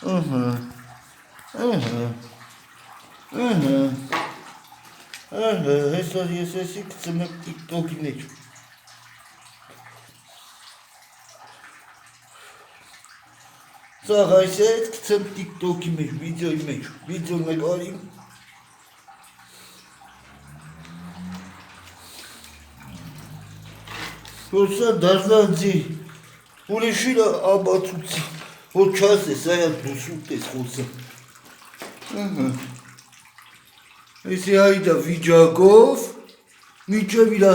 Ահա, հեսա ես էսի կծեմ եմ տիկտոքի մեջ։ Սաղ այս է կծեմ տիկտոքի մեջ, վիդեոն էլ արիմ։ Որ սա դարդանձի, ուրիշիրա աբացուցի, որ չաս է, սա յատ դուսուտ ես խոսը։ Если հայդա վիջակով, միջև իրա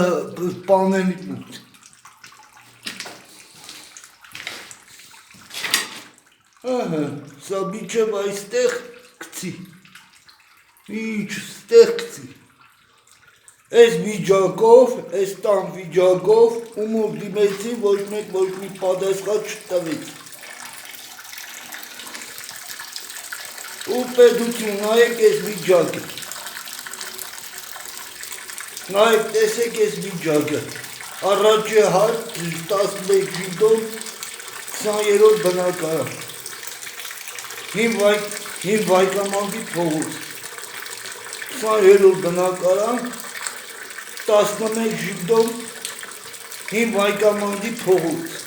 պանեն ուտ։ Սա միջև այստեղ կցի, միջ ստեղ կցի։ Այս վիջակով, այս տան վիջակով, ումոր դիմեցի ոչ մի պատասխան չտվեց։ Ու պետություն նայեք այս վիջակը։ Նայեք տեսեք այս վիջակը, առաջի հարդ 11 ժիդոն 20-րդ բնակարան, հին վայկամանքի փողոց, 20-րդ բնակարան, 11 ժիդոն հին վայկամանքի փողոց,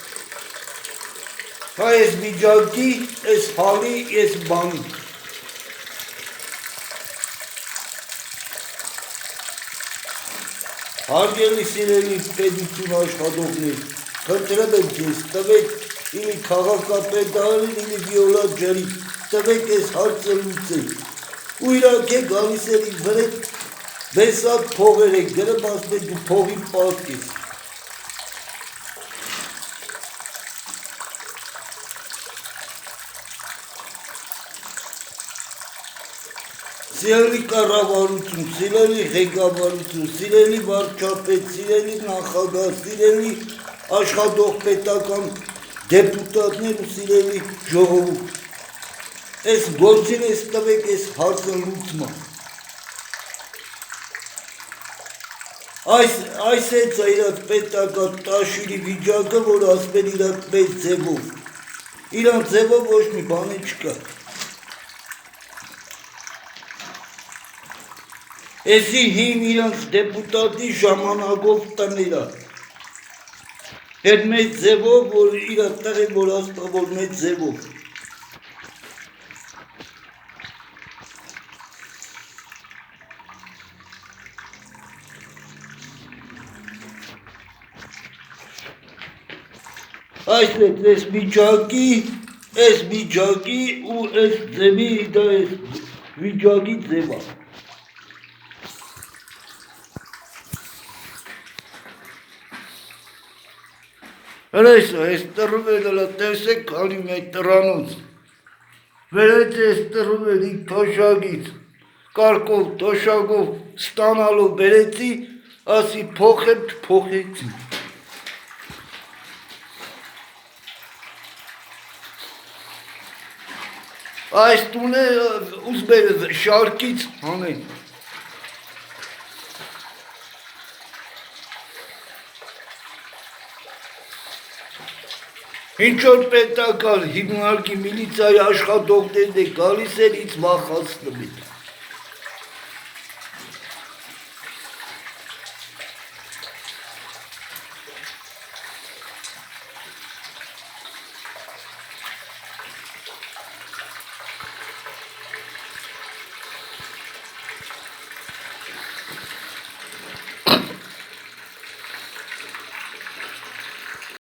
հա այս վիջակի, այս հալի, այս բանի, Հարգելի սիրելի պետություն աշխատողներ, խնդրեմ եմ ձեզ, տվեք իլի քաղաքապետարին, իլի վիոլատ ջրի, տվեք այս հարցը լուծեք, ու իրանք է գալիս էր իմ վրետ, վեսատ փողեր եք, գրեմ ասում դու փողի պարտք ես։ Սիրելի կառավարություն, սիրելի ղեկավարություն, սիրելի վարչապետ, սիրելի նախագահ, սիրելի աշխատող պետական դեպուտատներ ու սիրելի ժողովուրդ, այս գործին ես տվեք այս հարցը լուծման։ Այս է իրանք պետական տաշիրի վիճակը, որ ասպեն իրանք մեծ ձևով, իրանք ձևով ոչ մի բան չկա։ Էսի հին իրանք դեպուտատի ժամանակով տներա, էր մեծ ձևով, որ իրանք տեղ են, որ ասպա, որ մեծ ձևով։ Այս է այս վիճակի ու այս ձևի, դա այս վիճակի ձևա։ Հրեսա, ես տրում էր հլա տեսեք կանի մեկ տրանոց, վերեց ես տրում էր իք թոշագից, կարկով, թոշագով ստանալով բերեցի, ասի փոխեմ չփոխեցի։ Այս տուն է ուզբեր շարքից հանեն։ Ինչ-որ պետական հիմնարկի միլիցիայի աշխատողներն է գալիս էր ինձ վախացնում են։